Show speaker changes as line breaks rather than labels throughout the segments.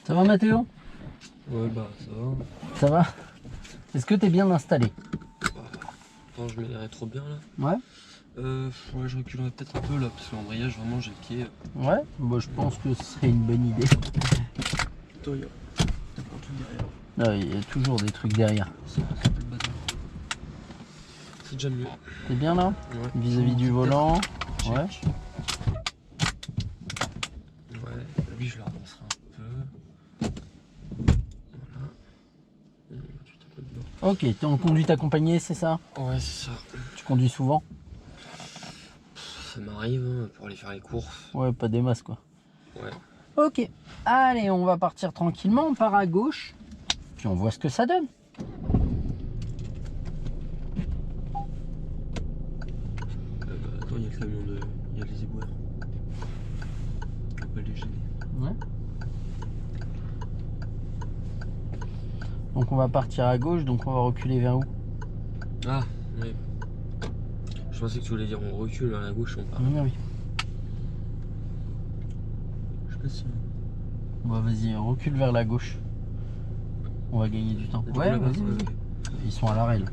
Ça va Mathéo?
Ouais bah ça va.
Ça va? Est-ce que t'es bien installé?
Attends, je mets trop bien là.
Ouais?
Ouais, je reculerai peut-être un peu là parce que l'embrayage vraiment j'ai le pied.
Ouais? Bah, je pense que ce serait une bonne idée.
Attends, il y a un truc derrière.
Ah, il y a toujours des trucs derrière.
C'est le bazar. C'est déjà mieux.
T'es bien là?
Ouais.
Vis-à-vis du volant?
Check.
Ouais.
Ouais, lui je le relancerai un peu. Voilà. Tu tapes dedans.
Ok, t'es en conduite accompagnée, c'est ça?
Ouais, c'est ça.
Tu conduis souvent?
Ça m'arrive hein, pour aller faire les courses.
Ouais, pas des masses quoi.
Ouais.
Ok, allez, on va partir tranquillement, on part à gauche, puis on voit ce que ça donne.
Attends, il y a le camion de. Il y a les éboueurs. On peut les gêner.
Ouais. Donc on va partir à gauche, donc on va reculer vers où?
Ah, oui. Je pensais que tu voulais dire on recule vers la gauche, on part.
Ah oui.
Je sais pas si.
Bah vas-y, recule vers la gauche. On va gagner du temps. Ouais, vas-y, vas-y. Ils sont à l'arrêt là.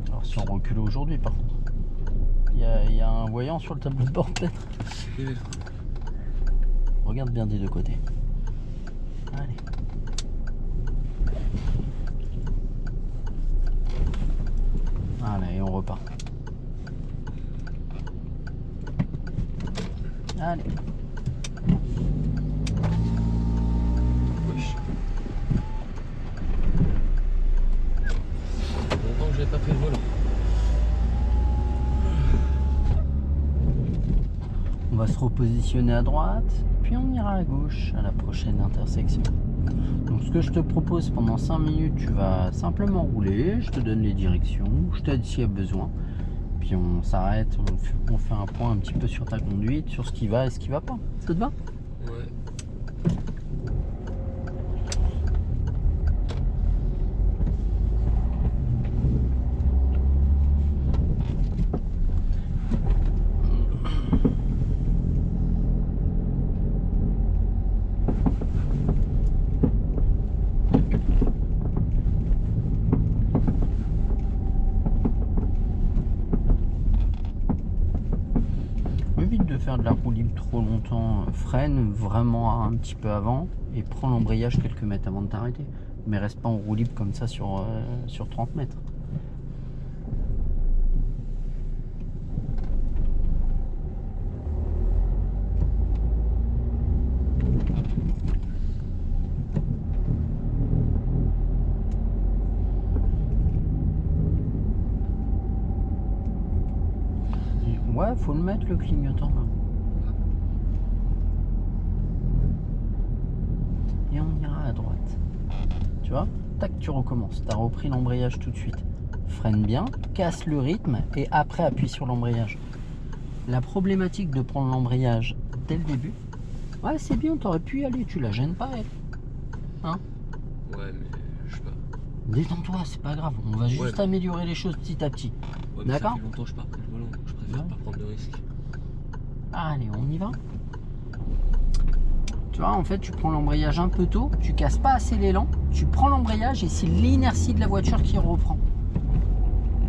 Alors si on recule aujourd'hui par contre. Il y a un voyant sur le tableau de bord peut-être. Regarde bien des deux côtés. Allez. Allez, on repart. Allez.
Wesh. Longtemps que j'avais pas pris le volant.
On va se repositionner à droite, puis on ira à gauche à la prochaine intersection. Donc ce que je te propose pendant 5 minutes, tu vas simplement rouler, je te donne les directions, je t'aide s'il y a besoin. Puis on s'arrête, on fait un point un petit peu sur ta conduite, sur ce qui va et ce qui va pas. Ça te va?
Ouais.
Évite de faire de la roue libre trop longtemps, freine vraiment un petit peu avant et prends l'embrayage quelques mètres avant de t'arrêter. Mais reste pas en roue libre comme ça sur 30 mètres. Ouais, faut le mettre le clignotant là. Et on ira à droite. Tu vois? Tac, tu recommences. Tu as repris l'embrayage tout de suite. Freine bien, casse le rythme et après appuie sur l'embrayage. La problématique de prendre l'embrayage dès le début, ouais, c'est bien, t'aurais pu y aller, tu la gênes pas elle. Hein?
Ouais, mais je sais pas.
Détends-toi, c'est pas grave, on va juste
mais-
améliorer les choses petit à petit.
Ouais, mais
D'accord.
Ça fait longtemps que je pars pris le volant, je préfère
Ouais.
pas prendre de risques.
Allez, on y va. Tu vois, en fait, tu prends l'embrayage un peu tôt, tu casses pas assez l'élan, tu prends l'embrayage et c'est l'inertie de la voiture qui reprend.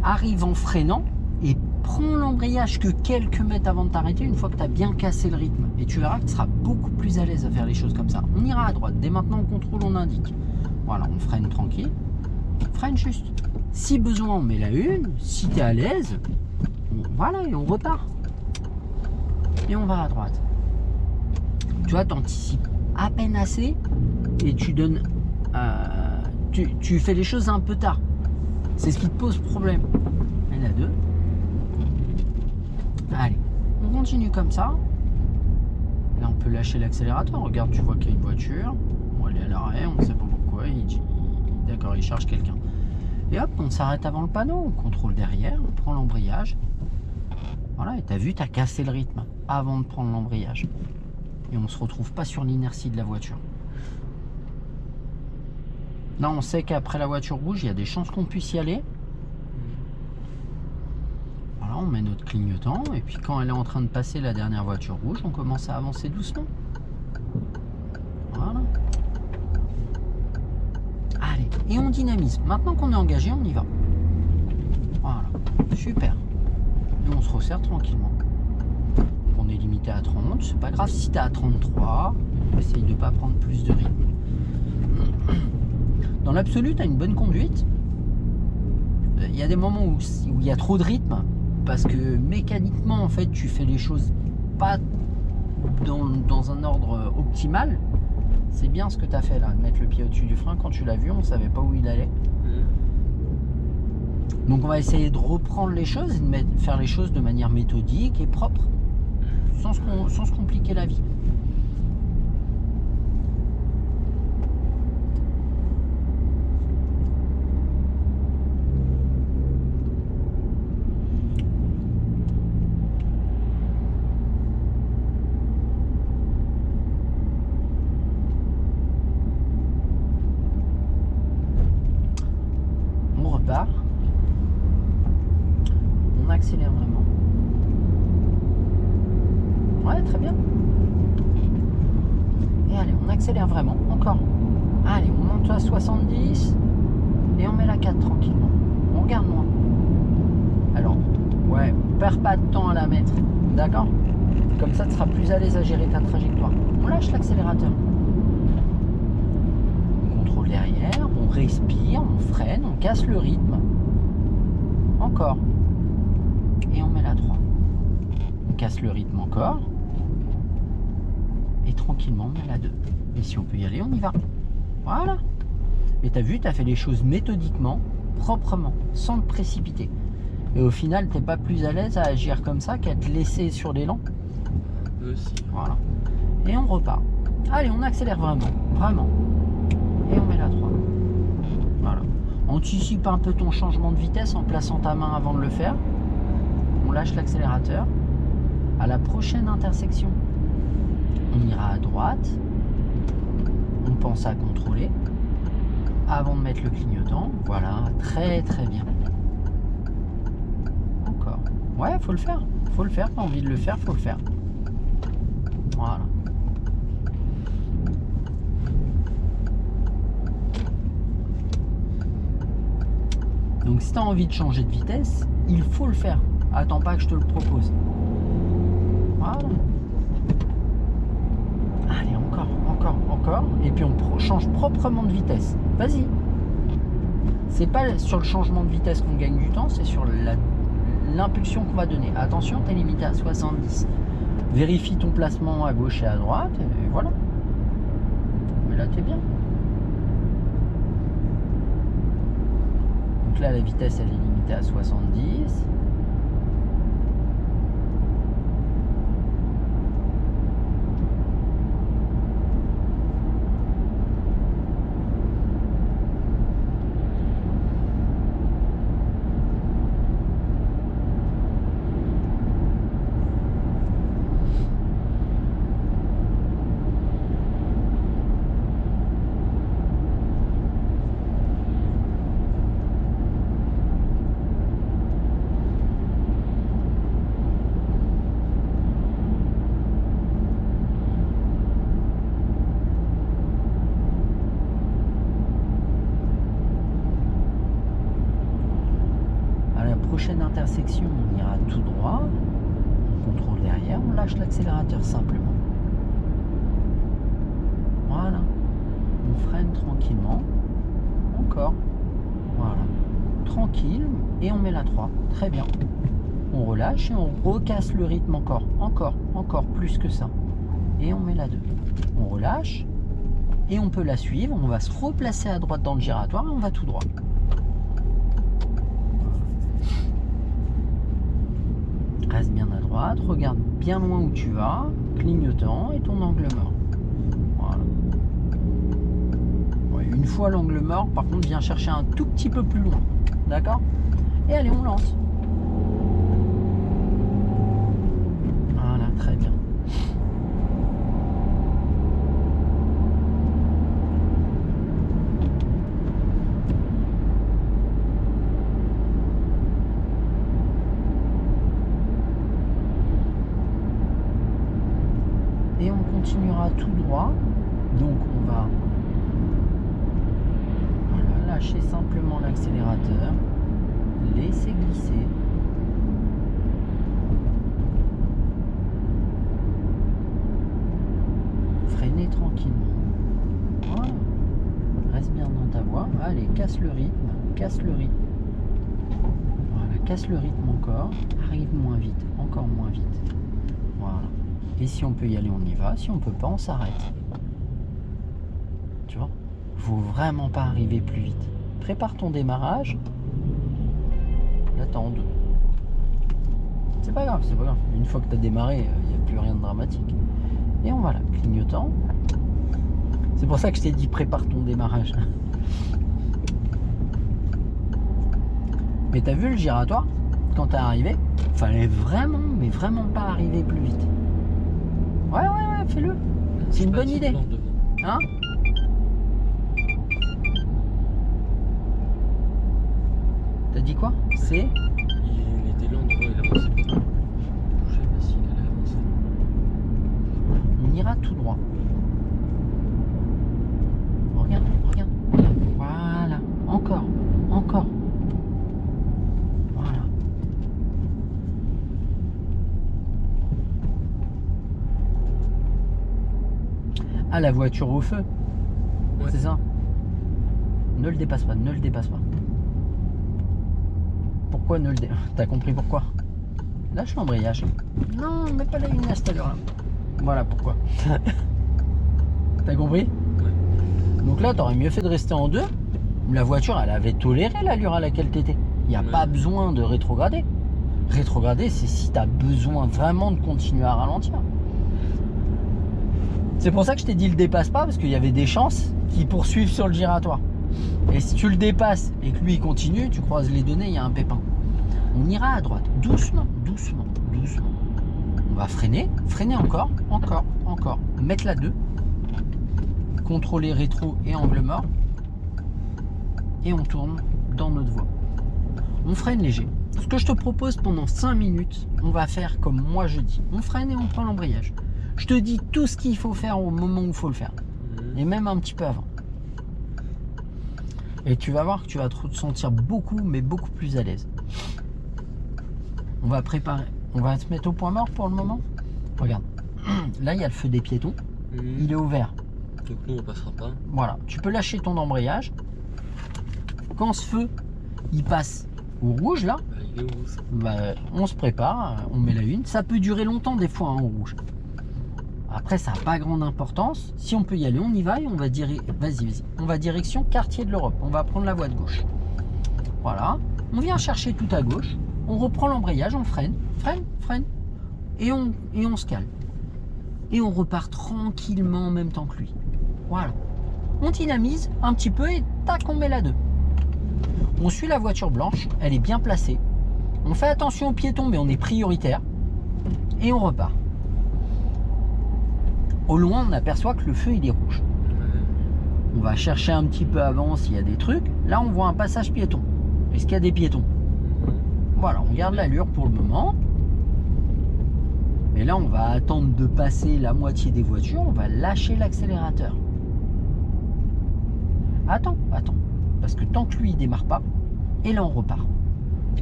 Arrive en freinant et prends l'embrayage que quelques mètres avant de t'arrêter une fois que tu as bien cassé le rythme. Et tu verras que tu seras beaucoup plus à l'aise à faire les choses comme ça. On ira à droite. Dès maintenant, on contrôle, on indique. Voilà, on freine tranquille. Freine juste. Si besoin, on met la une. Si tu es à l'aise, voilà, et on repart. Et on va à droite. Tu vois, tu anticipes à peine assez et tu donnes... tu fais les choses un peu tard. C'est ce qui te pose problème. Il y en a deux. Allez, on continue comme ça. Là, on peut lâcher l'accélérateur. Regarde, tu vois qu'il y a une voiture. Bon, elle est à l'arrêt, on ne sait pas pourquoi. D'accord, il charge quelqu'un. Et hop, on s'arrête avant le panneau. On contrôle derrière, on prend l'embrayage. Voilà, et t'as vu, t'as cassé le rythme avant de prendre l'embrayage. Et on ne se retrouve pas sur l'inertie de la voiture. Là, on sait qu'après la voiture rouge, il y a des chances qu'on puisse y aller. Voilà, on met notre clignotant. Et puis quand elle est en train de passer la dernière voiture rouge, on commence à avancer doucement. et on dynamise. Maintenant qu'on est engagé, on y va. Voilà, super. Et on se resserre tranquillement. On est limité à 30, c'est pas grave si tu es à 33, essaye de pas prendre plus de rythme. Dans l'absolu, tu as une bonne conduite. Il y a des moments où il y a trop de rythme, parce que mécaniquement, en fait, tu fais les choses pas dans un ordre optimal. C'est bien ce que tu as fait là, de mettre le pied au-dessus du frein. Quand tu l'as vu, on savait pas où il allait. Donc on va essayer de reprendre les choses et de faire les choses de manière méthodique et propre, sans se compliquer la vie. On repart. On accélère vraiment. Ouais, très bien. Et allez, on accélère vraiment, encore. Allez, on monte à 70 et on met la 4 tranquillement. On regarde loin. Alors, ouais, perds pas de temps à la mettre. D'accord? Comme ça, tu seras plus à l'aise à gérer ta trajectoire. On lâche l'accélérateur. On contrôle derrière, on respire, on freine, on casse le rythme. Encore. Et on met la 3. On casse le rythme encore. Et tranquillement, on met la 2. Et si on peut y aller, on y va. Voilà. Et tu as vu, tu as fait les choses méthodiquement, proprement, sans te précipiter. Et au final, tu n'es pas plus à l'aise à agir comme ça qu'à te laisser sur l'élan.
Aussi.
Voilà. Et on repart. Allez, on accélère vraiment. Vraiment. Et on met la 3. Voilà. Anticipe un peu ton changement de vitesse en plaçant ta main avant de le faire. On lâche l'accélérateur. À la prochaine intersection, on ira à droite. On pense à contrôler avant de mettre le clignotant. Voilà, très très bien. Encore. Ouais, faut le faire. Faut le faire. T'as envie de le faire, faut le faire. Voilà. Donc si tu as envie de changer de vitesse, il faut le faire. Attends pas que je te le propose. Voilà. Allez, encore. Et puis on change proprement de vitesse. Vas-y. C'est pas sur le changement de vitesse qu'on gagne du temps, c'est sur l'impulsion qu'on va donner. Attention, tu es limité à 70. Vérifie ton placement à gauche et à droite, et voilà. Mais là, tu es bien. Donc là, la vitesse, elle est limitée à 70. Prochaine intersection, on ira tout droit, on contrôle derrière, on lâche l'accélérateur simplement. Voilà, on freine tranquillement, encore, voilà, tranquille, et on met la 3, très bien. On relâche et on recasse le rythme encore plus que ça. Et on met la 2. On relâche et on peut la suivre, on va se replacer à droite dans le giratoire et on va tout droit. Reste bien à droite, regarde bien loin où tu vas, clignotant et ton angle mort. Voilà. Ouais, une fois l'angle mort, par contre, viens chercher un tout petit peu plus loin. D'accord? Et allez, on lance. Voilà, très bien. Et on continuera tout droit. Donc on va lâchez simplement l'accélérateur. Laissez glisser. Freinez tranquillement. Voilà. Reste bien dans ta voie. Allez, casse le rythme. Casse le rythme. Voilà, casse le rythme encore. Arrive moins vite. Encore moins vite. Voilà. Et si on peut y aller, on y va. Si on peut pas, on s'arrête. Tu vois? Faut vraiment pas arriver plus vite. Prépare ton démarrage. Là, t'es en deux. C'est pas grave, c'est pas grave. Une fois que tu as démarré, il n'y a plus rien de dramatique. Et on va là, clignotant. C'est pour ça que je t'ai dit prépare ton démarrage. Mais t'as vu le giratoire? Quand t'es arrivé, fallait vraiment, mais vraiment pas arriver plus vite. Ouais, fais-le. C'est une bonne idée. Hein? T'as dit quoi? C'est...
Il était lent devant, il avançait pas. Je sais pas s'il allait avancer.
On ira tout droit. Regarde. Voilà. Encore. Voilà. Ah, la voiture au feu.
Ouais.
C'est ça. Ne le dépasse pas. Pourquoi ne le dépasse pas? T'as compris pourquoi? Lâche l'embrayage. Non, mets pas la lumière à cette heure-là. Voilà pourquoi. T'as compris?
Ouais.
Donc là, t'aurais mieux fait de rester en deux. La voiture, elle avait toléré l'allure à laquelle t'étais. Il n'y a pas besoin de rétrograder. Rétrograder, c'est si t'as besoin vraiment de continuer à ralentir. C'est pour ça que je t'ai dit le dépasse pas, parce qu'il y avait des chances qu'il poursuive sur le giratoire. Et si tu le dépasses et que lui il continue, tu croises les données, il y a un pépin. On ira à droite, doucement. On va freiner encore. Mettre la 2. Contrôler rétro et angle mort. Et on tourne dans notre voie. On freine léger. Ce que je te propose pendant 5 minutes, on va faire comme moi je dis. On freine et on prend l'embrayage. Je te dis tout ce qu'il faut faire au moment où il faut le faire. Et même un petit peu avant. Et tu vas voir que tu vas te sentir beaucoup, mais beaucoup plus à l'aise. On va préparer. On va se mettre au point mort pour le moment. Regarde. Là, il y a le feu des piétons. Il est au vert.
Donc nous, on passera pas.
Voilà. Tu peux lâcher ton embrayage. Quand ce feu, il passe au rouge, là,
Bah, il est où ça?
bah, on se prépare. On met la une. Ça peut durer longtemps, des fois, hein, au rouge. Après, ça n'a pas grande importance. Si on peut y aller, on y va et on va vas-y. On va direction quartier de l'Europe. On va prendre la voie de gauche. Voilà. On vient chercher tout à gauche. On reprend l'embrayage, on freine. Et on se calme. Et on repart tranquillement en même temps que lui. Voilà. On dynamise un petit peu et tac, on met la 2. On suit la voiture blanche. Elle est bien placée. On fait attention aux piétons, mais on est prioritaire. Et on repart. Au loin, on aperçoit que le feu, il est rouge. On va chercher un petit peu avant s'il y a des trucs. Là, on voit un passage piéton. Est-ce qu'il y a des piétons? Voilà, on garde l'allure pour le moment. Et là, on va attendre de passer la moitié des voitures. On va lâcher l'accélérateur. Attends. Parce que tant que lui, il démarre pas. Et là, on repart.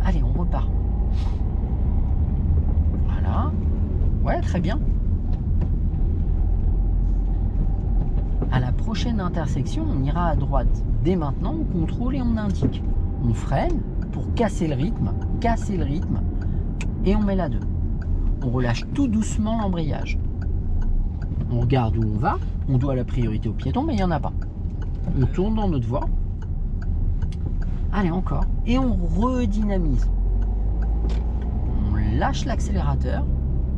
Allez, on repart. Voilà. Ouais, très bien. À la prochaine intersection, on ira à droite. Dès maintenant, on contrôle et on indique. On freine pour casser le rythme, et on met la 2. On relâche tout doucement l'embrayage. On regarde où on va. On doit la priorité aux piétons, mais il n'y en a pas. On tourne dans notre voie. Allez, encore. Et on redynamise. On lâche l'accélérateur.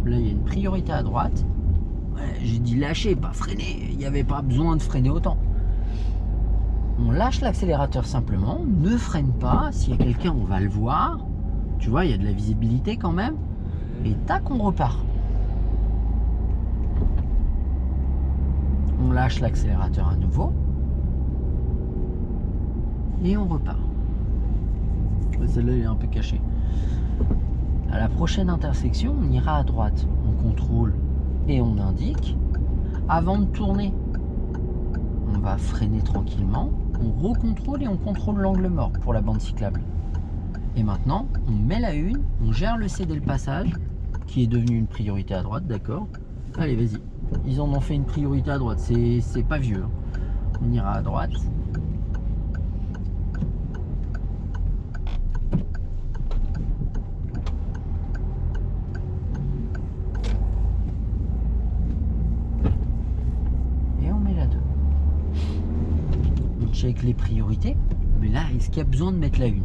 Là, il y a une priorité à droite. J'ai dit lâcher, pas freiner. Il n'y avait pas besoin de freiner autant. On lâche l'accélérateur simplement. Ne freine pas. S'il y a quelqu'un, on va le voir. Tu vois, il y a de la visibilité quand même. Et tac, on repart. On lâche l'accélérateur à nouveau. Et on repart. Celle-là, elle est un peu cachée. À la prochaine intersection, on ira à droite. On contrôle et on indique. Avant de tourner, on va freiner tranquillement. on recontrôle et on contrôle l'angle mort pour la bande cyclable. Et maintenant, on met la une, on gère le céder le passage, qui est devenu une priorité à droite, d'accord. Allez, vas-y. Ils en ont fait une priorité à droite, c'est pas vieux. Hein. On ira à droite. Et on met la 2. On check les priorités. Mais là, est-ce qu'il y a besoin de mettre la une?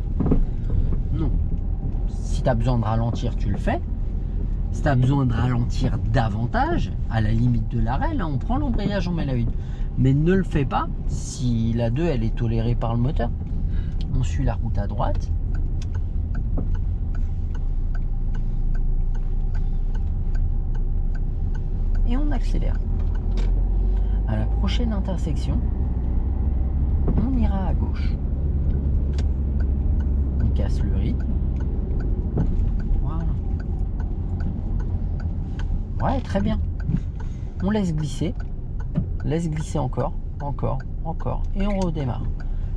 Non. Si tu as besoin de ralentir, tu le fais. Si tu as besoin de ralentir davantage, à la limite de l'arrêt, là on prend l'embrayage, on met la une. Mais ne le fais pas si la 2 elle est tolérée par le moteur. On suit la route à droite. Et on accélère. À la prochaine intersection, on ira à gauche. On casse le rythme. Voilà. Ouais, très bien. On laisse glisser. Laisse glisser encore, encore, encore. Et on redémarre.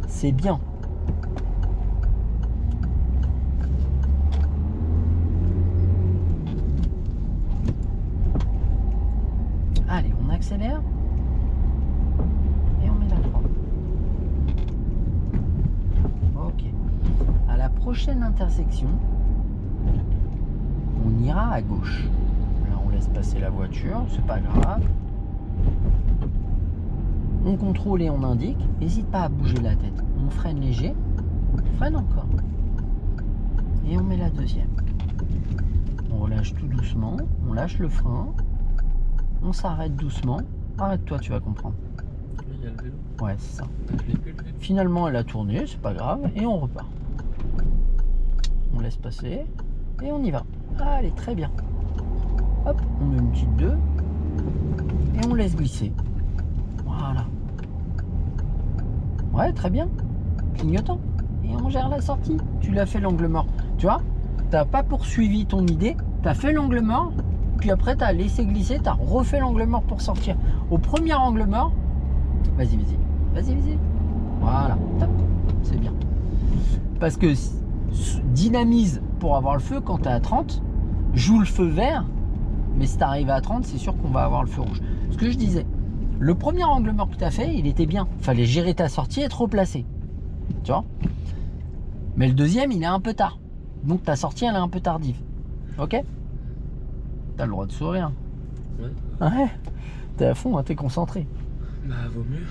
C'est bien. Allez, on accélère. Et on met la 3. Ok. À la prochaine intersection, on ira à gauche. Là, on laisse passer la voiture, c'est pas grave. On contrôle et on indique. N'hésite pas à bouger la tête. On freine léger. On freine encore. Et on met la deuxième. On relâche tout doucement. On lâche le frein. On s'arrête doucement. Arrête-toi, tu vas comprendre.
Il y a le vélo.
Ouais, c'est ça.
Je l'ai plus, le vélo.
Finalement, elle a tourné, c'est pas grave. Et on repart. On laisse passer. Et on y va. Allez, très bien. Hop, on met une petite 2. Et on laisse glisser. Voilà. Ouais, très bien. Clignotant. Et on gère la sortie. Tu l'as fait l'angle mort. Tu vois, t'as pas poursuivi ton idée. T'as fait l'angle mort. Puis après, t'as laissé glisser. T'as refait l'angle mort pour sortir. Au premier angle mort. Vas-y, vas-y. Vas-y, vas-y. Voilà. Top. C'est bien. Parce que dynamise pour avoir le feu quand t'es à 30. Joue le feu vert. Mais si t'arrives à 30, c'est sûr qu'on va avoir le feu rouge. Ce que je disais. Le premier angle mort que tu as fait, il était bien. Fallait gérer ta sortie et te replacer. Tu vois? Mais le deuxième, il est un peu tard. Donc ta sortie, elle est un peu tardive. Ok? T'as le droit de sourire.
Ouais.
Ouais. T'es à fond, hein, t'es concentré.
Bah, vaut mieux.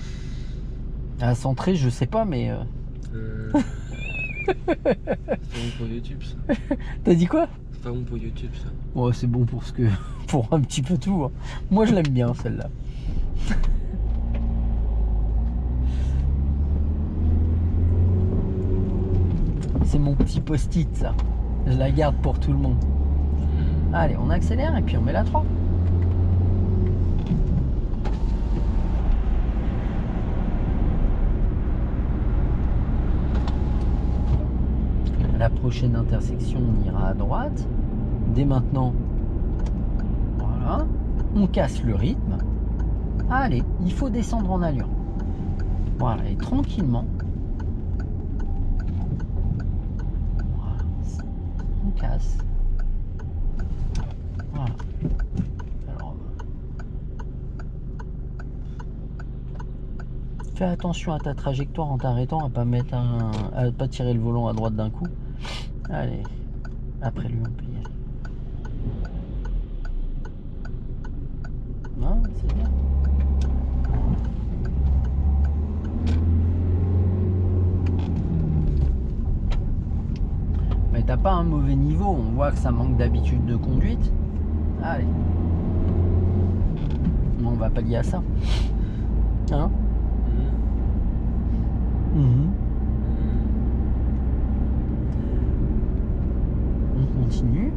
À centrer, je sais pas, mais...
C'est pas bon pour YouTube, ça.
T'as dit quoi?
C'est pas bon pour YouTube, ça.
Ouais, c'est bon pour ce que... pour un petit peu tout. Hein. Moi, je l'aime bien, celle-là. C'est mon petit post-it, ça. Je la garde pour tout le monde. Allez, on accélère et puis on met la 3. À la prochaine intersection, on ira à droite. Dès maintenant, voilà. On casse le rythme. Allez, il faut descendre en allure. Voilà, et tranquillement. Voilà. On casse. Voilà. Alors, fais attention à ta trajectoire en t'arrêtant, à pas tirer le volant à droite d'un coup. Allez, après lui on peut y aller. Non, c'est bien. Mais t'as pas un mauvais niveau, on voit que ça manque d'habitude de conduite. Allez. Non, on va pallier à ça. Hein? On continue.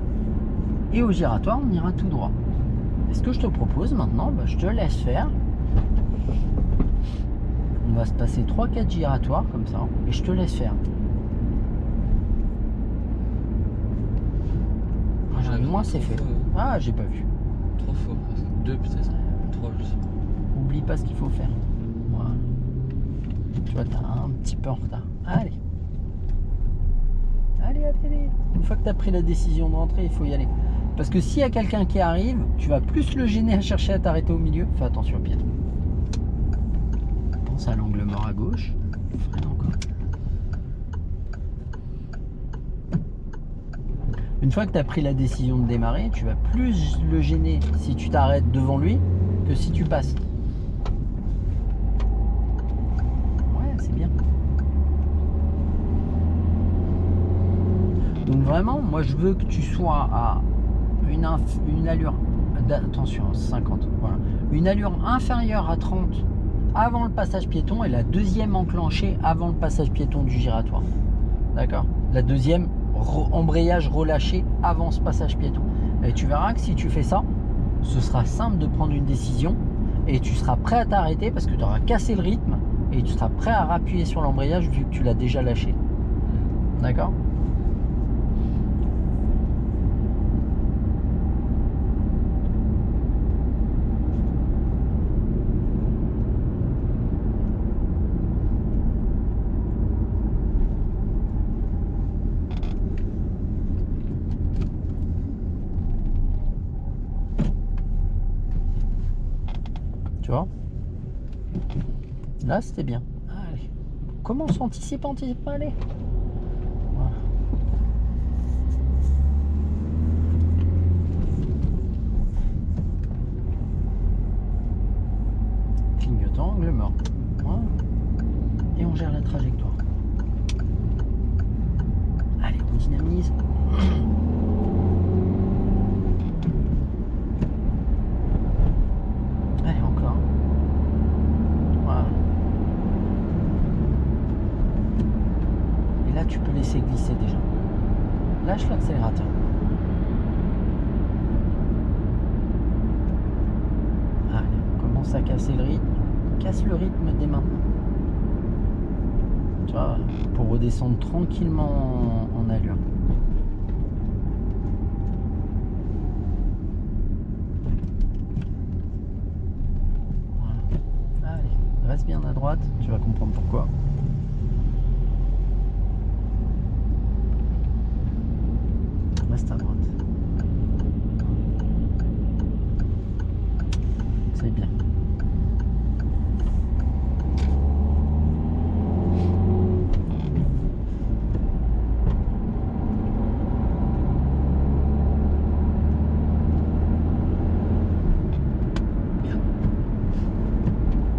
Et au giratoire, on ira tout droit. Et ce que je te propose maintenant, je te laisse faire. On va se passer 3-4 giratoires comme ça. Et je te laisse faire. Moi, c'est fait. Ah, j'ai pas vu.
3 fois presque. 2 peut-être. 3, je sais pas.
Oublie pas ce qu'il faut faire. Voilà. Tu vois, tu as un petit peu en retard. Allez. Allez. Une fois que tu as pris la décision de rentrer, il faut y aller. Parce que s'il y a quelqu'un qui arrive, tu vas plus le gêner à chercher à t'arrêter au milieu. Fais attention au piéton. Pense à l'angle mort à gauche. Freine encore. Une fois que tu as pris la décision de démarrer, tu vas plus le gêner si tu t'arrêtes devant lui que si tu passes. Ouais, c'est bien. Donc vraiment, moi je veux que tu sois à une allure, attention, 50, voilà, une allure inférieure à 30 avant le passage piéton et la deuxième enclenchée avant le passage piéton du giratoire. D'accord? La deuxième, embrayage relâché avant ce passage piéton. Et tu verras que si tu fais ça, ce sera simple de prendre une décision et tu seras prêt à t'arrêter parce que tu auras cassé le rythme et tu seras prêt à rappuyer sur l'embrayage vu que tu l'as déjà lâché. D'accord? Tu vois? Là, c'était bien. Allez. Commence, anticipe, allez. Voilà. Clignotant, angle mort. Voilà. Et on gère la trajectoire. Allez, on dynamise. Allez, encore. Voilà. Et là, tu peux laisser glisser déjà. Lâche l'accélérateur. Allez, on commence à casser le rythme. Casse le rythme dès maintenant. Tu vois, pour redescendre tranquillement en allure. Voilà. Allez, reste bien à droite, tu vas comprendre pourquoi. Reste à droite. C'est bien.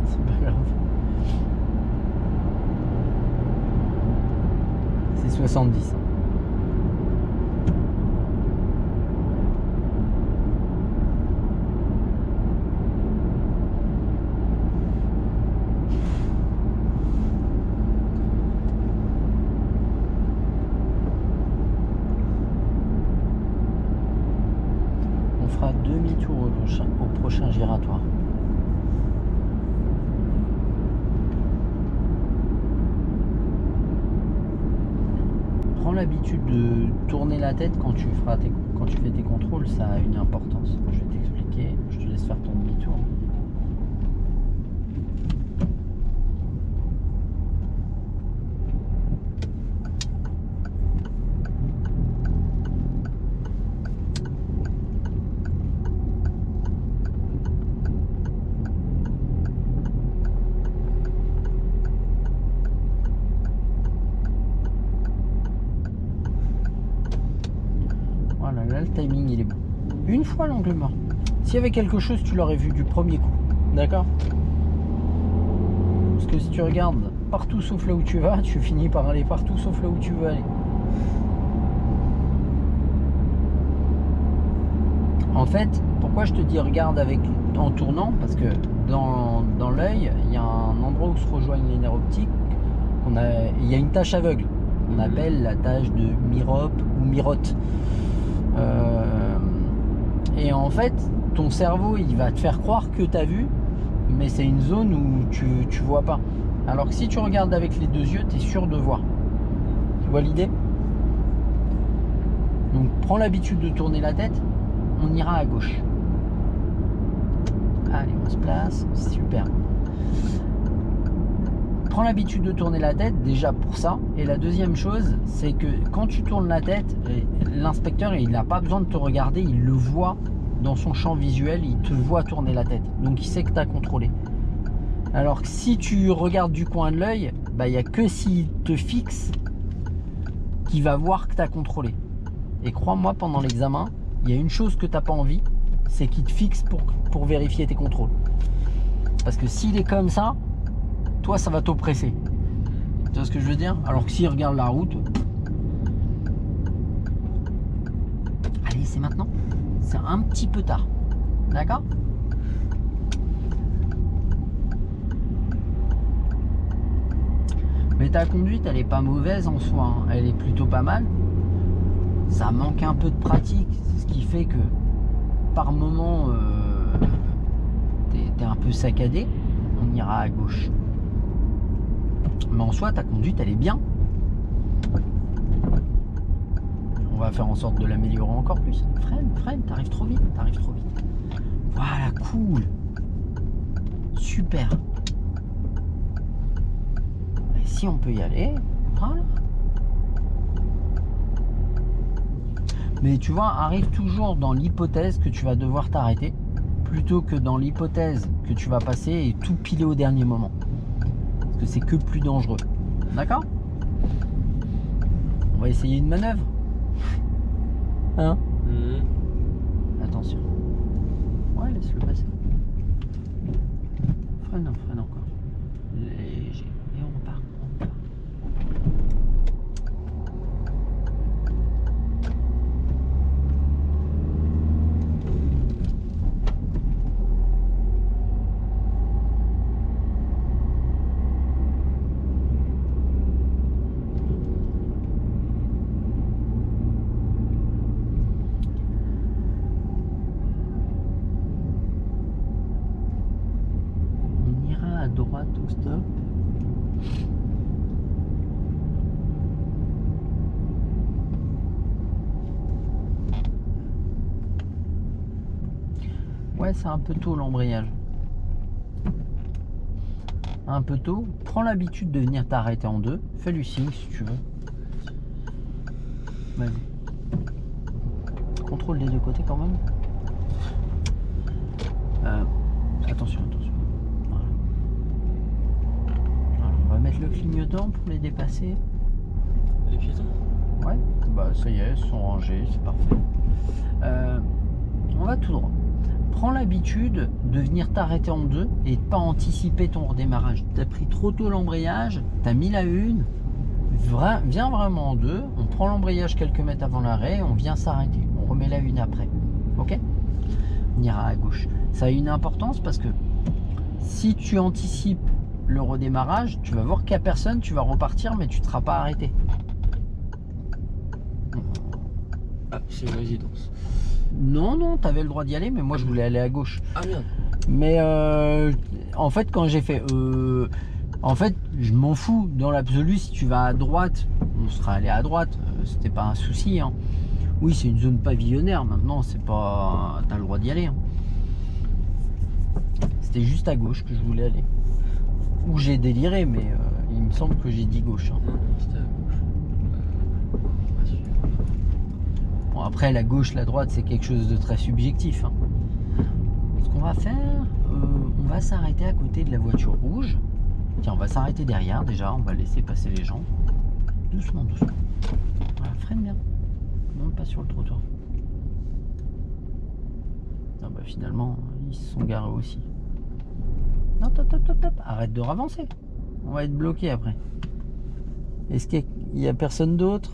C'est pas grave. C'est 70. Demi-tour au prochain giratoire. Prends l'habitude de tourner la tête quand tu fais tes contrôles, ça a une importance. Je vais t'expliquer, je te laisse faire ton demi-tour. Là, le timing il est bon. Une fois l'angle mort. S'il y avait quelque chose, tu l'aurais vu du premier coup. D'accord? Parce que si tu regardes partout sauf là où tu vas, tu finis par aller partout sauf là où tu veux aller. En fait, pourquoi je te dis regarde en tournant? Parce que dans l'œil, il y a un endroit où se rejoignent les nerfs optiques. Il y a une tache aveugle. On appelle la tache de Merope ou Mirote. Et en fait, ton cerveau, il va te faire croire que tu as vu, mais c'est une zone où tu vois pas. Alors que si tu regardes avec les deux yeux, tu es sûr de voir. Tu vois l'idée? Donc prends l'habitude de tourner la tête, on ira à gauche. Allez, on se place, super. prends l'habitude de tourner la tête déjà pour ça. Et la deuxième chose, c'est que quand tu tournes la tête, l'inspecteur il n'a pas besoin de te regarder, il le voit dans son champ visuel, il te voit tourner la tête. Donc il sait que tu as contrôlé. Alors que si tu regardes du coin de l'œil, bah, il n'y a que s'il te fixe qu'il va voir que tu as contrôlé. Et crois-moi, pendant l'examen, il y a une chose que tu n'as pas envie, c'est qu'il te fixe pour vérifier tes contrôles. Parce que s'il est comme ça, toi ça va t'oppresser. Tu vois ce que je veux dire? Alors que s'il regarde la route... Allez, c'est maintenant. C'est un petit peu tard. D'accord? Mais ta conduite, elle est pas mauvaise en soi, hein. Elle est plutôt pas mal. Ça manque un peu de pratique, ce qui fait que par moment, t'es un peu saccadé. On ira à gauche. Mais en soi, ta conduite, elle est bien. On va faire en sorte de l'améliorer encore plus. Freine, t'arrives trop vite, Voilà, cool. Super. Et si on peut y aller, voilà. Mais tu vois, arrive toujours dans l'hypothèse que tu vas devoir t'arrêter, plutôt que dans l'hypothèse que tu vas passer et tout piler au dernier moment. Parce que c'est que plus dangereux. D'accord? On va essayer une manœuvre. Hein? Attention. Ouais, laisse-le passer. Freine encore. Léger. Et on repart. Droite au stop. Ouais, c'est un peu tôt l'embrayage. Un peu tôt. Prends l'habitude de venir t'arrêter en deux. Fais du signe si tu veux. Vas-y. Contrôle des deux côtés quand même. Attention. On va mettre le clignotant pour les dépasser.
Les piétons?
Ouais, bah ça y est, ils sont rangés, c'est parfait. On va tout droit. Prends l'habitude de venir t'arrêter en deux et de pas anticiper ton redémarrage. Tu as pris trop tôt l'embrayage, tu as mis la une, viens vraiment en deux, on prend l'embrayage quelques mètres avant l'arrêt, on vient s'arrêter, on remet la une après. Ok? On ira à gauche. Ça a une importance parce que si tu anticipes le redémarrage, tu vas voir qu'il n'y a personne, tu vas repartir, mais tu ne seras pas arrêté.
Ah, c'est une résidence.
Non, tu avais le droit d'y aller, mais moi je voulais aller à gauche.
Ah merde.
Mais en fait, quand j'ai fait... en fait, je m'en fous. Dans l'absolu, si tu vas à droite, on sera allé à droite. C'était pas un souci. Hein. Oui, c'est une zone pavillonnaire. Maintenant, c'est pas... T'as le droit d'y aller. Hein. C'était juste à gauche que je voulais aller. Où j'ai déliré, mais il me semble que j'ai dit gauche. Hein.
Non, c'était à gauche.
Bon, après, la gauche, la droite, c'est quelque chose de très subjectif. Hein. Ce qu'on va faire, on va s'arrêter à côté de la voiture rouge. Tiens, on va s'arrêter derrière déjà. On va laisser passer les gens. Doucement. Voilà, freine bien. Monte pas sur le trottoir. Ah bah finalement, ils se sont garés aussi. Non, top. Arrête de ravancer. On va être bloqué après. Est-ce qu'il y a personne d'autre?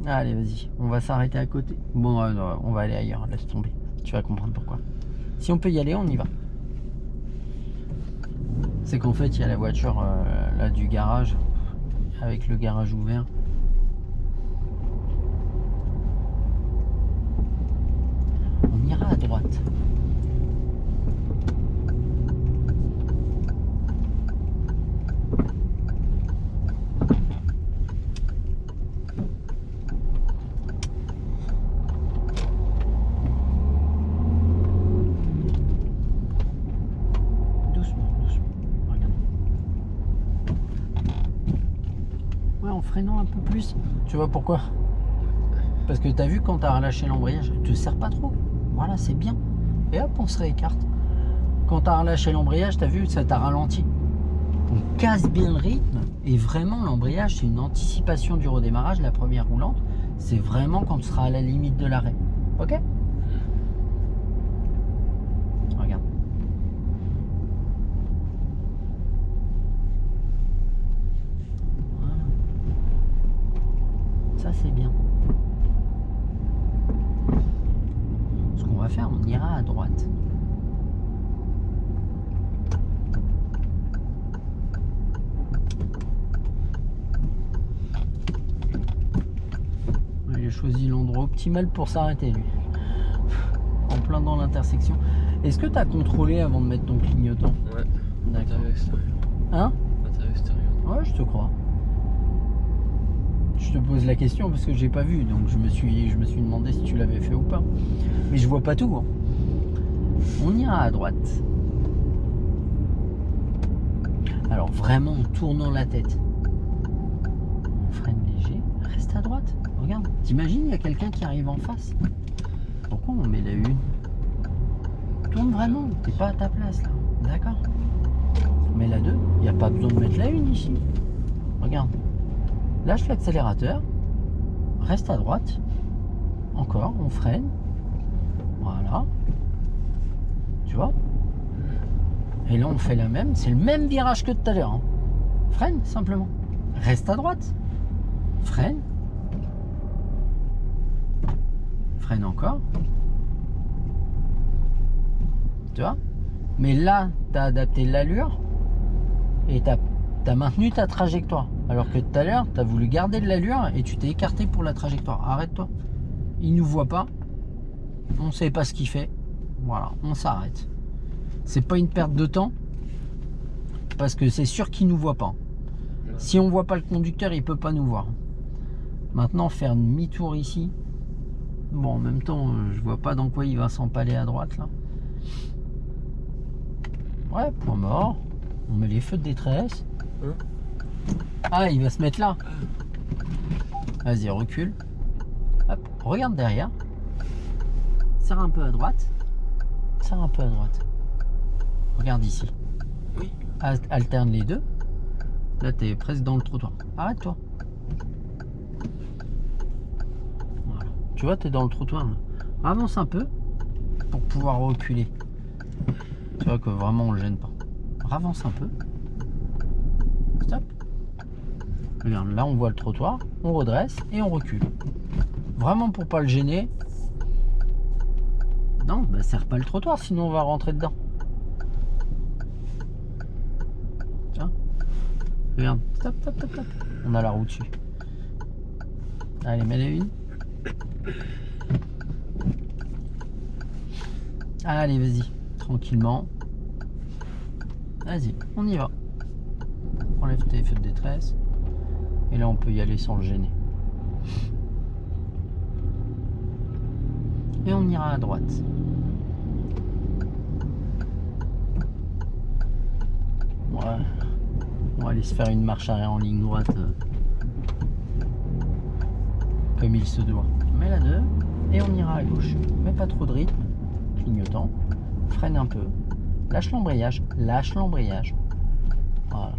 Allez, vas-y. On va s'arrêter à côté. Bon, on va aller ailleurs. Laisse tomber. Tu vas comprendre pourquoi. Si on peut y aller, on y va. C'est qu'en fait, il y a la voiture là du garage. Avec le garage ouvert. On ira à droite. freinant un peu plus. Tu vois pourquoi? Parce que tu as vu quand tu as relâché l'embrayage, il te sert pas trop. Voilà, c'est bien. Et hop, on se réécarte. Quand tu as relâché l'embrayage, tu as vu, ça t'a ralenti. On casse bien le rythme. Et vraiment, l'embrayage, c'est une anticipation du redémarrage. La première roulante, c'est vraiment quand tu seras à la limite de l'arrêt. Ok? Regarde. Voilà. Ça, c'est bien. Ce qu'on va faire, on ira à droite. Il a choisi l'endroit optimal pour s'arrêter, lui. En plein dans l'intersection. Est-ce que tu as contrôlé avant de mettre ton clignotant?
Ouais.
D'accord.
Matériau extérieur.
Hein?
Matériau extérieur.
Ouais, je te crois. Je te pose la question parce que j'ai pas vu, donc je me suis demandé si tu l'avais fait ou pas. Mais je vois pas tout. Hein. On ira à droite. Alors vraiment en tournant la tête. On freine léger. Reste à droite. Regarde. T'imagines, il y a quelqu'un qui arrive en face. Pourquoi on met la une? Tourne vraiment. T'es pas à ta place là. D'accord. Mais la 2, il n'y a pas besoin de mettre la une ici. Regarde. Lâche l'accélérateur. Reste à droite. Encore, on freine. Voilà. Tu vois? Et là, on fait la même. C'est le même virage que tout à l'heure. Hein. Freine, simplement. Reste à droite. Freine. Freine encore. Tu vois? Mais là, tu as adapté l'allure et tu as maintenu ta trajectoire. Alors que tout à l'heure, tu as voulu garder de l'allure et tu t'es écarté pour la trajectoire. Arrête-toi. Il ne nous voit pas. On ne sait pas ce qu'il fait. Voilà, on s'arrête. C'est pas une perte de temps parce que c'est sûr qu'il ne nous voit pas. Si on ne voit pas le conducteur, il ne peut pas nous voir. Maintenant, faire demi-tour ici. Bon, en même temps, je vois pas dans quoi il va s'empaler à droite là. Ouais, point mort. On met les feux de détresse. Ah, il va se mettre là. Vas-y, recule. Hop, regarde derrière. Serre un peu à droite. Serre un peu à droite. Regarde ici.
Oui.
Alterne les deux. Là, tu es presque dans le trottoir. Arrête-toi. Voilà. Tu vois, tu es dans le trottoir. Là. Avance un peu pour pouvoir reculer. Tu vois que vraiment, on le gêne pas. Ravance un peu. Stop. Regarde, là, on voit le trottoir. On redresse et on recule. Vraiment pour pas le gêner. Non, bah, serre pas le trottoir, sinon on va rentrer dedans. Tiens. Regarde. Stop, stop, stop, stop. On a la roue dessus. Allez, mets-les une. Allez, vas-y. Tranquillement. Vas-y, on y va. Enlève tes feux de détresse. Et là, on peut y aller sans le gêner. Et on ira à droite. Ouais. On va aller se faire une marche arrière en ligne droite. Comme il se doit. Mets la 2 et on ira à gauche. Mets pas trop de rythme. Clignotant. Freine un peu. Lâche l'embrayage. Lâche l'embrayage. Voilà.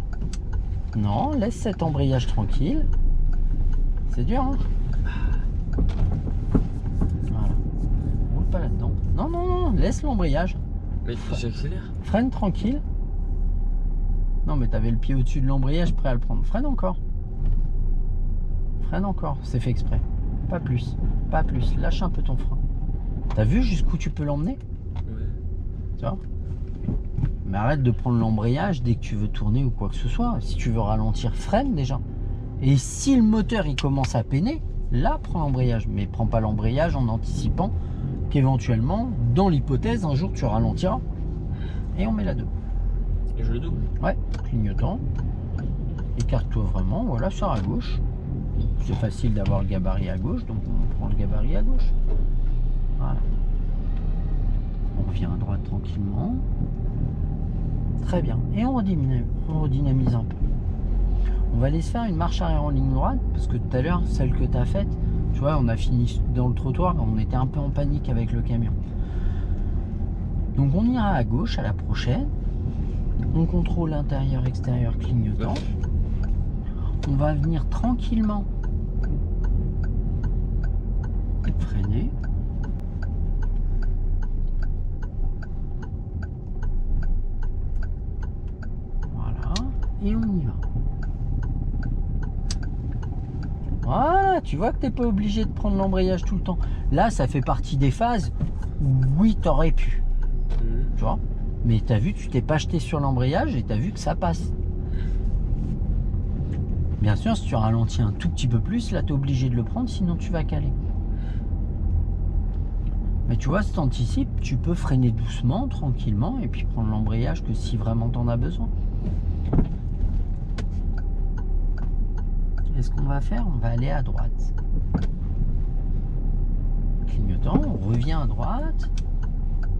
Non, laisse cet embrayage tranquille. C'est dur, hein? Voilà. Roule pas là-dedans. Non, non, non, laisse l'embrayage.
Mais j'accélère.
Freine tranquille. Non, mais t'avais le pied au-dessus de l'embrayage prêt à le prendre. Freine encore. Freine encore. C'est fait exprès. Pas plus. Pas plus. Lâche un peu ton frein. T'as vu jusqu'où tu peux l'emmener?
Ouais.
Tu vois? Mais arrête de prendre l'embrayage dès que tu veux tourner ou quoi que ce soit. Si tu veux ralentir, freine déjà. Et si le moteur il commence à peiner, là prends l'embrayage. Mais prends pas l'embrayage en anticipant qu'éventuellement, dans l'hypothèse, un jour tu ralentiras. Et on met la 2.
Et je le double.
Ouais, clignotant. Écarte-toi vraiment, voilà, sors à gauche. C'est facile d'avoir le gabarit à gauche, donc on prend le gabarit à gauche. Voilà. On revient à droite tranquillement. Très bien. Et on redynamise un peu. On va aller se faire une marche arrière en ligne droite parce que tout à l'heure, celle que tu as faite, tu vois, on a fini dans le trottoir, on était un peu en panique avec le camion. Donc on ira à gauche à la prochaine. On contrôle intérieur, extérieur, clignotant. On va venir tranquillement freiner. Voilà. Et on y va. Voilà, tu vois que t'es pas obligé de prendre l'embrayage tout le temps. Là, ça fait partie des phases où oui, t'aurais pu. Tu vois? Mais t'as vu, tu t'es pas jeté sur l'embrayage et t'as vu que ça passe. Bien sûr, si tu ralentis un tout petit peu plus, là, t'es obligé de le prendre, sinon tu vas caler. Mais tu vois, si t'anticipes, tu peux freiner doucement, tranquillement, et puis prendre l'embrayage que si vraiment t'en as besoin. Et ce qu'on va faire, on va aller à droite. Clignotant, on revient à droite.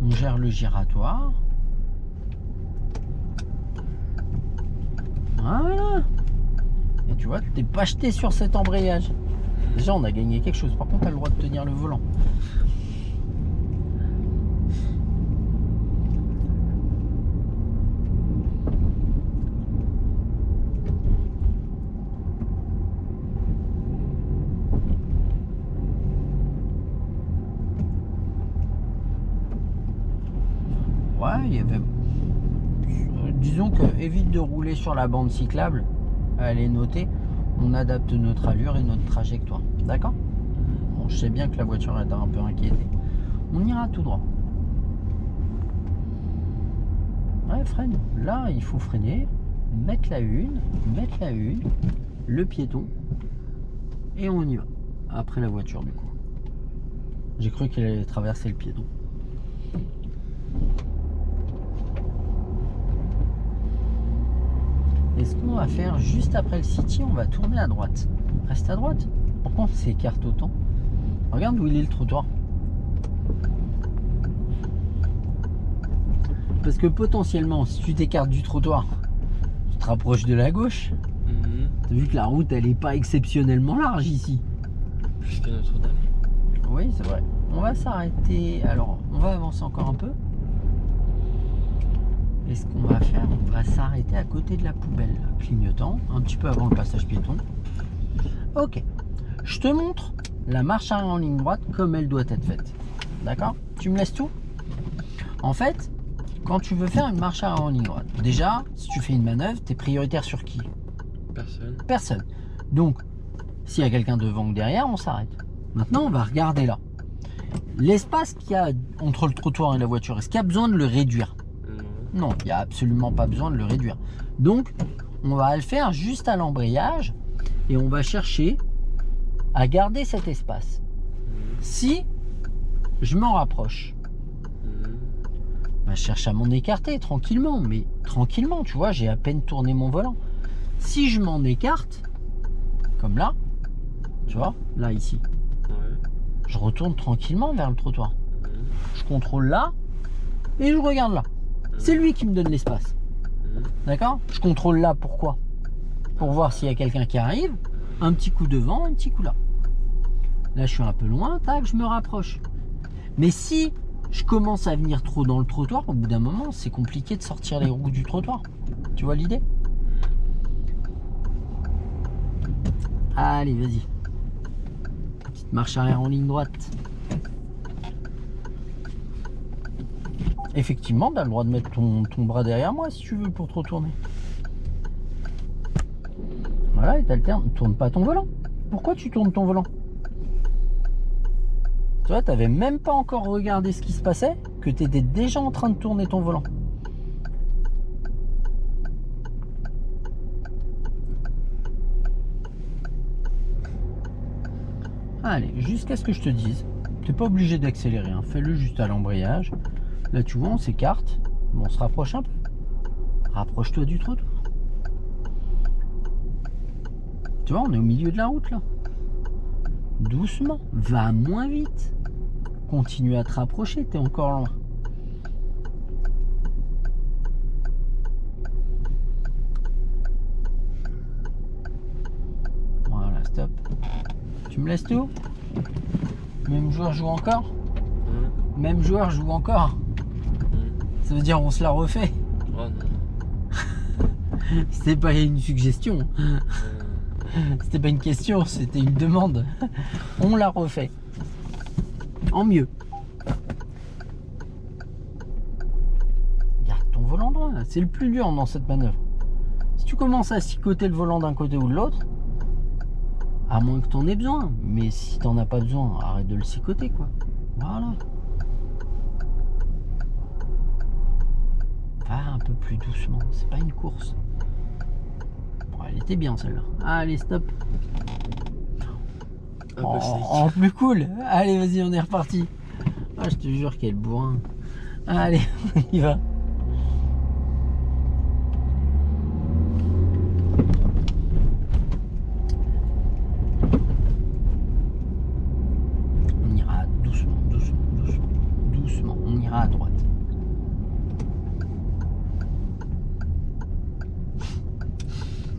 On gère le giratoire. Voilà. Et tu vois, tu t'es pas jeté sur cet embrayage. Déjà, on a gagné quelque chose. Par contre, tu as le droit de tenir le volant. Ouais, il y avait... disons que évite de rouler sur la bande cyclable. Elle est notée. On adapte notre allure et notre trajectoire. D'accord? Bon, je sais bien que la voiture est un peu inquiétée. On ira tout droit. Ouais, freine. Là, il faut freiner. Mettre la une. Le piéton. Et on y va. Après la voiture, du coup. J'ai cru qu'elle allait traverser le piéton. Et ce qu'on va faire juste après le City, on va tourner à droite. Reste à droite. Pourquoi on s'écarte autant? Regarde où il est le trottoir. Parce que potentiellement, si tu t'écartes du trottoir, tu te rapproches de la gauche. T'as vu que la route, elle est pas exceptionnellement large ici.
Jusqu'à Notre-Dame.
Oui, c'est vrai. On va s'arrêter. Alors, on va avancer encore un peu. Et ce qu'on va faire, on va s'arrêter à côté de la poubelle, clignotant, un petit peu avant le passage piéton. Ok, je te montre la marche arrière en ligne droite comme elle doit être faite. D'accord? Tu me laisses tout? En fait, quand tu veux faire une marche arrière en ligne droite, déjà, si tu fais une manœuvre, tu es prioritaire sur qui?
Personne.
Personne. Donc, s'il y a quelqu'un devant ou derrière, on s'arrête. Maintenant, on va regarder là. L'espace qu'il y a entre le trottoir et la voiture, est-ce qu'il y a besoin de le réduire? Non, il n'y a absolument pas besoin de le réduire. Donc, on va le faire juste à l'embrayage et on va chercher à garder cet espace. Si je m'en rapproche, bah, je cherche à m'en écarter tranquillement, mais tranquillement, tu vois, j'ai à peine tourné mon volant. Si je m'en écarte, comme là, tu vois, là, ici, je retourne tranquillement vers le trottoir. Je contrôle là et je regarde là. C'est lui qui me donne l'espace. D'accord? Je contrôle là, pourquoi? Pour voir s'il y a quelqu'un qui arrive. Un petit coup devant, un petit coup là. Là, je suis un peu loin, tac, je me rapproche. Mais si je commence à venir trop dans le trottoir, au bout d'un moment, c'est compliqué de sortir les roues du trottoir. Tu vois l'idée? Allez, vas-y. Petite marche arrière en ligne droite. Effectivement, tu as le droit de mettre ton bras derrière moi si tu veux pour te retourner. Voilà, et t'alternes. Tourne pas ton volant. Pourquoi tu tournes ton volant? Tu vois, t'avais même pas encore regardé ce qui se passait, que tu étais déjà en train de tourner ton volant. Allez, jusqu'à ce que je te dise. T'es pas obligé d'accélérer, hein. Fais-le juste à l'embrayage. Là, tu vois, on s'écarte. Bon, on se rapproche un peu. Rapproche-toi du trottoir. Tu vois, on est au milieu de la route, là. Doucement. Va moins vite. Continue à te rapprocher, t'es encore loin. stop. Tu me laisses tout? Même joueur joue encore? Même joueur joue encore? Ça veut dire on se la refait?
Oh non.
C'était pas une suggestion. C'était pas une question, c'était une demande. On la refait. En mieux. Garde ton volant droit, c'est le plus dur dans cette manœuvre. Si tu commences à sicoter le volant d'un côté ou de l'autre, à moins que tu en aies besoin, mais si tu n'en as pas besoin, arrête de le sicoter quoi. Voilà. Va un peu plus doucement, c'est pas une course. Bon, elle était bien celle-là. Allez, stop. En plus cool. Allez, vas-y, on est reparti. Ah, je te jure, quel bourrin. Allez, on y va. On ira doucement, doucement, doucement, doucement. On ira à droite.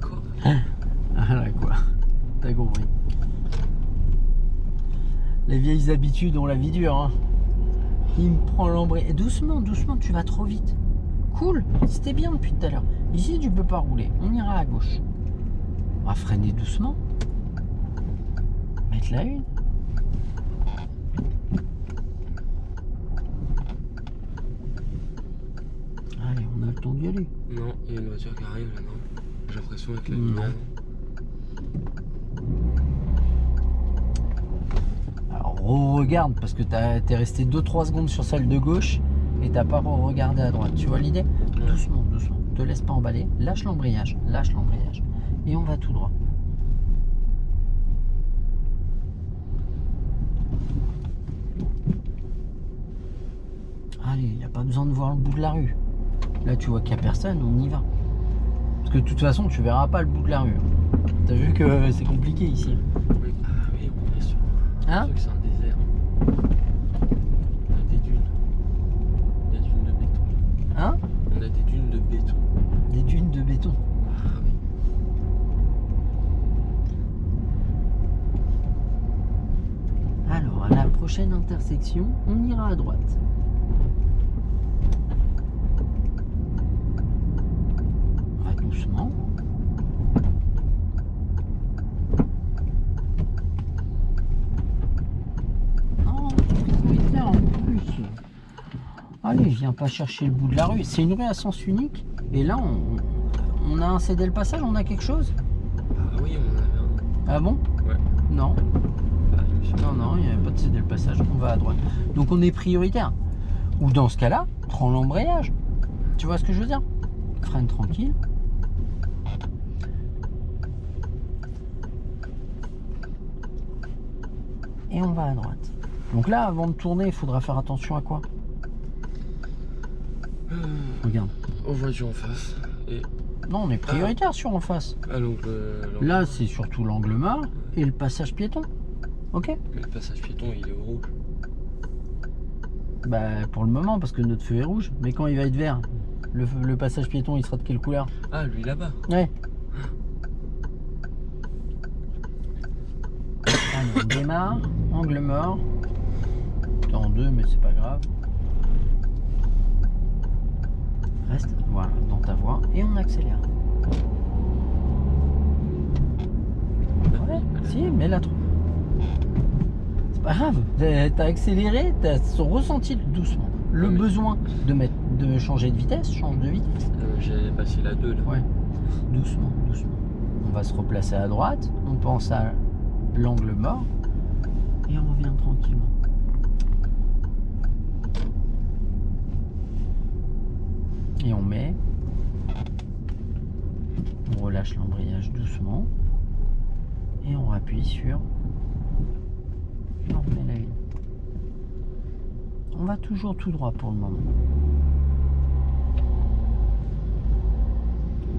Quoi?
Ah là, quoi. T'as compris. Les vieilles habitudes ont la vie dure. Hein. Il me prend l'embrayage. Doucement, doucement, tu vas trop vite. Cool, c'était bien depuis tout à l'heure. Ici, tu peux pas rouler. On ira à gauche. On va freiner doucement. Mettre la une. Allez, on a le temps d'y aller.
Non, il y a une voiture qui arrive là, non? J'ai l'impression avec la
Non.
lumière.
Regarde parce que t'es resté 2-3 secondes sur celle de gauche et t'as pas regardé à droite. Tu vois l'idée? Doucement, doucement. Te laisse pas emballer. Lâche l'embrayage. Lâche l'embrayage. Et on va tout droit. Allez, il n'y a pas besoin de voir le bout de la rue. Là, tu vois qu'il n'y a personne, on y va. Parce que de toute façon, tu verras pas le bout de la rue. T'as vu que c'est compliqué ici.
Oui, ah oui, on est sûr.
Hein?
C'est un désert. On a des dunes. Des dunes de béton.
Hein?
On a des dunes de béton.
Des dunes de béton.
Ah oui.
Alors, à la prochaine intersection, on ira à droite. On va doucement. Non, prioritaire en plus. Allez, viens pas chercher le bout de la rue. C'est une rue à sens unique. Et là, on a un cédé le passage, on a quelque chose?
Ah oui, on en avait un.
Ah bon?
Ouais.
Non.
Ah, je me suis
Non, non, il n'y a pas de céder le passage, on va à droite. Donc on est prioritaire. Ou dans ce cas-là, prends l'embrayage. Tu vois ce que je veux dire? Freine tranquille. Et on va à droite. Donc là, avant de tourner, il faudra faire attention à quoi? Regarde.
Aux voitures en face. Et
Non, on est prioritaire sur en face.
à l'angle.
Là, c'est surtout l'angle mort et le passage piéton. Ok?
Mais le passage piéton, il est au rouge.
Bah, pour le moment, parce que notre feu est rouge. Mais quand il va être vert, le passage piéton, il sera de quelle couleur?
Ah, lui là-bas.
Ouais. Allez, on démarre. Angle mort. T'es en deux, mais c'est pas grave. Reste, voilà, dans ta voie. Et on accélère. Ouais, si, mais là trop. C'est pas grave. T'as accéléré, t'as ressenti doucement le
Oui.
besoin de changer de vitesse, change de vitesse.
J'ai passé la 2 là.
Ouais, doucement, doucement. On va se replacer à droite, on pense à l'angle mort et on revient tranquillement. Et on met, on relâche l'embrayage doucement et on appuie sur et on remet la une. On va toujours tout droit pour le moment.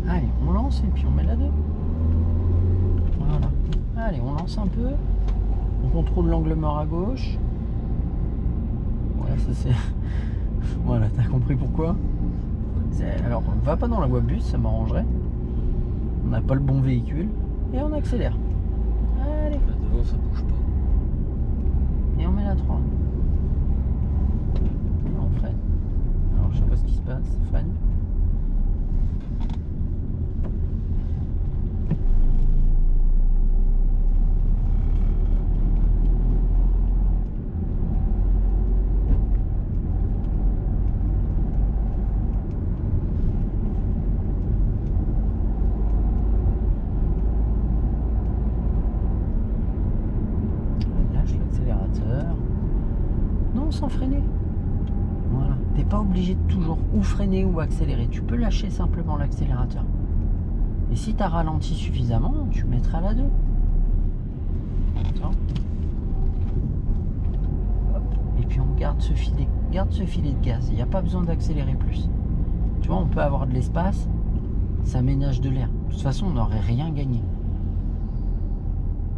Allez, on lance et puis on met la 2. Voilà. Allez, on lance un peu. On contrôle l'angle mort à gauche. Voilà, ça c'est... Voilà, t'as compris pourquoi? Alors, va pas dans la voie bus, ça m'arrangerait. On n'a pas le bon véhicule. Et on accélère.
devant ça bouge pas.
Et on met la 3. Et on freine. Alors je sais pas ce qui se passe, freine. Sans freiner. Voilà. T'es pas obligé de toujours ou freiner ou accélérer. Tu peux lâcher simplement l'accélérateur. Et si tu as ralenti suffisamment, tu mettras la 2. Et puis on garde ce filet de gaz. Il n'y a pas besoin d'accélérer plus. Tu vois, on peut avoir de l'espace, ça ménage de l'air. De toute façon, on n'aurait rien gagné.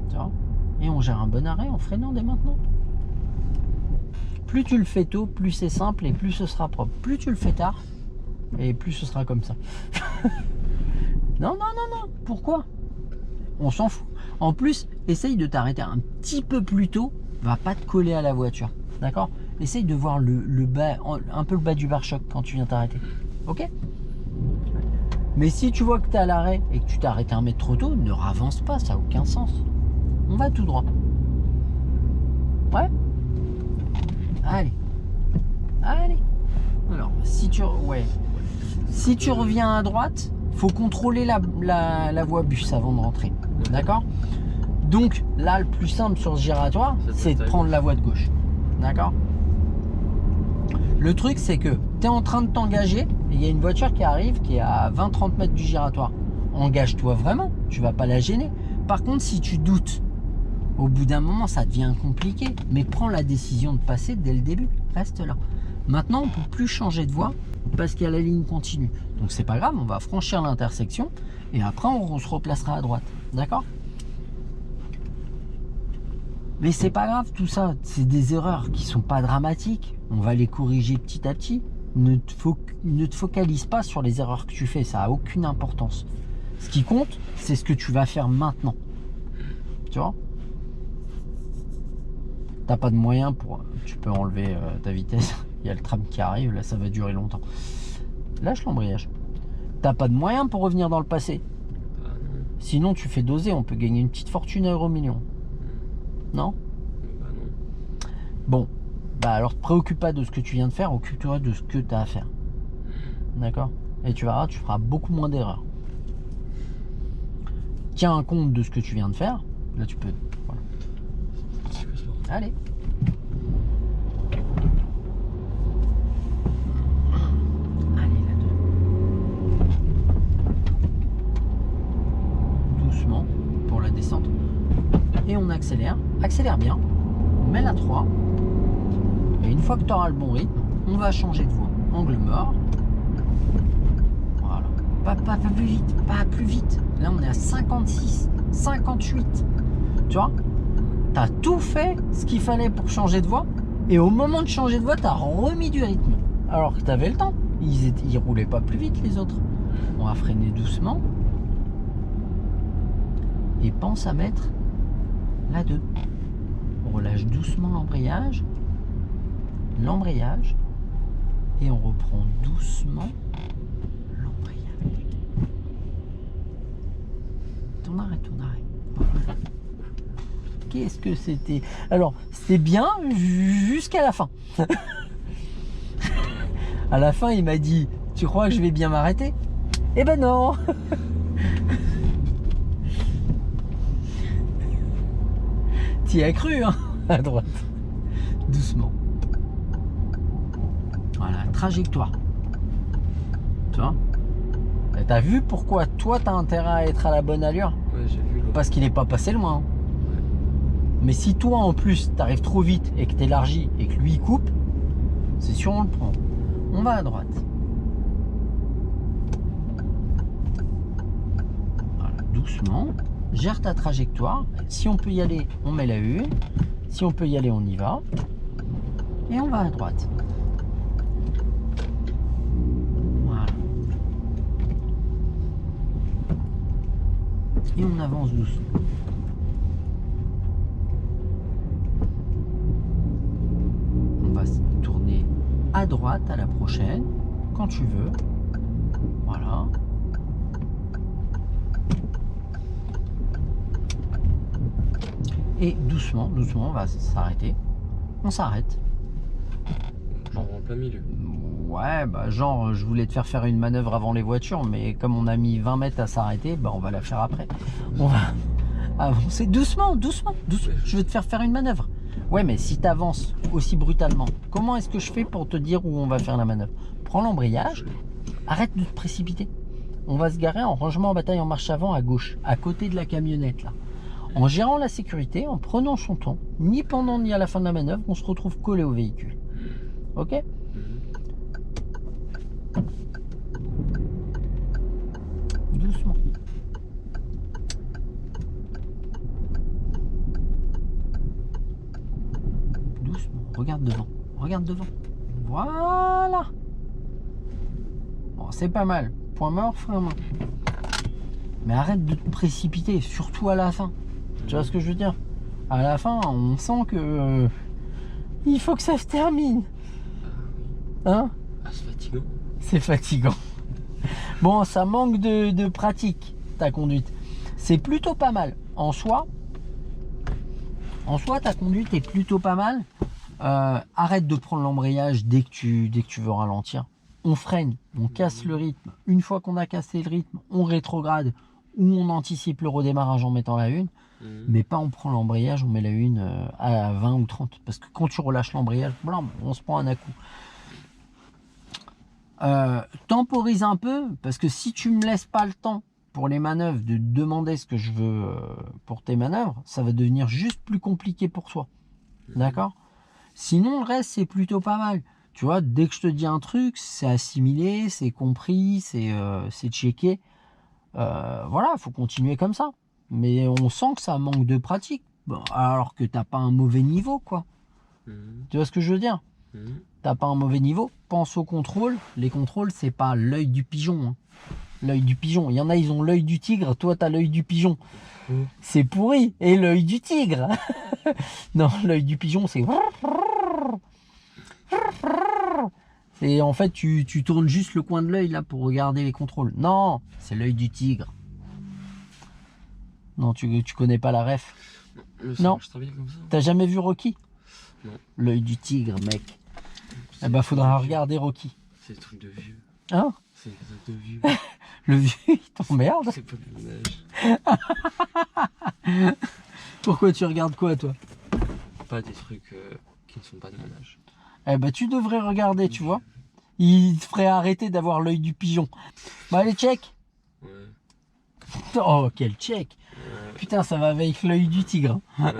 Tu vois. Et on gère un bon arrêt en freinant dès maintenant. Plus tu le fais tôt, plus c'est simple et plus ce sera propre. Plus tu le fais tard, et plus ce sera comme ça. Non. Pourquoi? On s'en fout. En plus, essaye de t'arrêter un petit peu plus tôt. Va pas te coller à la voiture. D'accord? Essaye de voir le bas, un peu le bas du pare-choc quand tu viens t'arrêter. Ok? Mais si tu vois que tu es à l'arrêt et que tu t'es arrêté 1 mètre trop tôt, ne ravance pas, ça n'a aucun sens. On va tout droit. Ouais? Allez. Alors, si tu reviens à droite, faut contrôler la voie bus avant de rentrer. D'accord? Donc, là, le plus simple sur ce giratoire, c'est de prendre la voie de gauche. D'accord? Le truc, c'est que tu es en train de t'engager et il y a une voiture qui arrive qui est à 20-30 mètres du giratoire. Engage-toi vraiment, tu vas pas la gêner. Par contre, si tu doutes, au bout d'un moment, ça devient compliqué. Mais prends la décision de passer dès le début. Reste là. Maintenant, on ne peut plus changer de voie parce qu'il y a la ligne continue. Donc, c'est pas grave, on va franchir l'intersection et après, on se replacera à droite. D'accord? Mais c'est pas grave, tout ça. C'est des erreurs qui sont pas dramatiques. On va les corriger petit à petit. Ne te focalise pas sur les erreurs que tu fais. Ça n'a aucune importance. Ce qui compte, c'est ce que tu vas faire maintenant. Tu vois? T'as pas de moyen pour... Tu peux enlever ta vitesse. Il y a le tram qui arrive, là ça va durer longtemps. Lâche l'embrayage. T'as pas de moyen pour revenir dans le passé. Sinon tu fais doser, on peut gagner une petite fortune à €1 million. Non? Bon, bah alors te préoccupe pas de ce que tu viens de faire, occupe-toi de ce que tu as à faire. D'accord? Et tu verras, tu feras beaucoup moins d'erreurs. Tiens compte de ce que tu viens de faire. Là tu peux... Voilà. Allez. Allez, la 2. Doucement pour la descente. Et on accélère. Accélère bien. On met la 3. Et une fois que tu auras le bon rythme, on va changer de voie. Angle mort. Voilà. Pas plus vite. Pas plus vite. Là, on est à 56, 58. Tu vois? Tu as tout fait ce qu'il fallait pour changer de voie. Et au moment de changer de voie, tu as remis du rythme. Alors que tu avais le temps. Ils roulaient pas plus vite, les autres. On va freiner doucement. Et pense à mettre la 2. On relâche doucement l'embrayage. Et on reprend doucement l'embrayage. Tourne arrête. Voilà. Qu'est-ce que c'était? Alors, c'est bien jusqu'à la fin. À la fin, il m'a dit, tu crois que je vais bien m'arrêter? Eh ben non. T'y as cru, hein? À droite. Doucement. Voilà, trajectoire. Tu vois? T'as vu pourquoi toi t'as intérêt à être à la bonne allure?
Ouais, j'ai vu.
Parce qu'il n'est pas passé loin. Ouais. Mais si toi en plus t'arrives trop vite et que t'élargis et que lui il coupe, c'est sûr on le prend. On va à droite. Voilà, doucement. Gère ta trajectoire. Si on peut y aller, on met la 1. Si on peut y aller, on y va. Et on va à droite. Voilà. Et on avance doucement. droite à la prochaine, quand tu veux. Voilà. Et doucement, doucement, on va s'arrêter. On s'arrête.
Genre en plein milieu.
Ouais, bah genre, je voulais te faire une manœuvre avant les voitures, mais comme on a mis 20 mètres à s'arrêter, bah on va la faire après. On va avancer doucement, doucement, doucement. Je veux te faire une manœuvre. Ouais, mais si tu avances aussi brutalement, comment est-ce que je fais pour te dire où on va faire la manœuvre? Prends l'embrayage, arrête de te précipiter. On va se garer en rangement en bataille en marche avant à gauche, à côté de la camionnette là. En gérant la sécurité, en prenant son temps, ni pendant ni à la fin de la manœuvre, on se retrouve collé au véhicule. Ok? Doucement. Doucement. Regarde devant. Regarde devant. Voilà. Bon, c'est pas mal. Point mort, frein à main. Mais arrête de te précipiter, surtout à la fin. Tu vois ce que je veux dire? À la fin, on sent que il faut que ça se termine. Hein?
Ah, c'est fatigant.
C'est fatigant. Bon, ça manque de pratique, ta conduite. C'est plutôt pas mal. En soi, ta conduite est plutôt pas mal. Arrête de prendre l'embrayage dès que tu veux ralentir. On freine, on casse le rythme. Une fois qu'on a cassé le rythme, on rétrograde ou on anticipe le redémarrage en mettant la une. Mais pas on prend l'embrayage, on met la une à 20 ou 30. Parce que quand tu relâches l'embrayage, blam, on se prend un à-coup. Temporise un peu, parce que si tu me laisses pas le temps pour les manœuvres de demander ce que je veux pour tes manœuvres, ça va devenir juste plus compliqué pour toi. D'accord? Sinon, le reste, c'est plutôt pas mal. Tu vois, dès que je te dis un truc, c'est assimilé, c'est compris, c'est checké. Voilà, il faut continuer comme ça. Mais on sent que ça manque de pratique. Bon, alors que t'as pas un mauvais niveau, quoi. Tu vois ce que je veux dire? T'as pas un mauvais niveau. Pense au contrôle. Les contrôles, c'est pas l'œil du pigeon. Hein. L'œil du pigeon. Il y en a, ils ont l'œil du tigre. Toi, t'as l'œil du pigeon. C'est pourri. Et l'œil du tigre. Non, l'œil du pigeon, c'est... Et en fait, tu tournes juste le coin de l'œil là pour regarder les contrôles. Non, c'est l'œil du tigre. Non, tu connais pas la ref. Non. T'as jamais vu Rocky?
Non.
L'œil du tigre, mec. Eh ben, faudra regarder Rocky.
C'est des trucs de vieux.
Hein?
C'est des trucs de vieux.
Le vieux, il t'emmerde.
C'est pas mon âge.
Pourquoi tu regardes quoi, toi?
Pas des trucs qui ne sont pas de mon âge.
Eh ben, tu devrais regarder, tu vois. Il te ferait arrêter d'avoir l'œil du pigeon. Bah, allez, check.
Ouais.
Oh, quel check. Putain, ça va avec l'œil du tigre.
Ouais.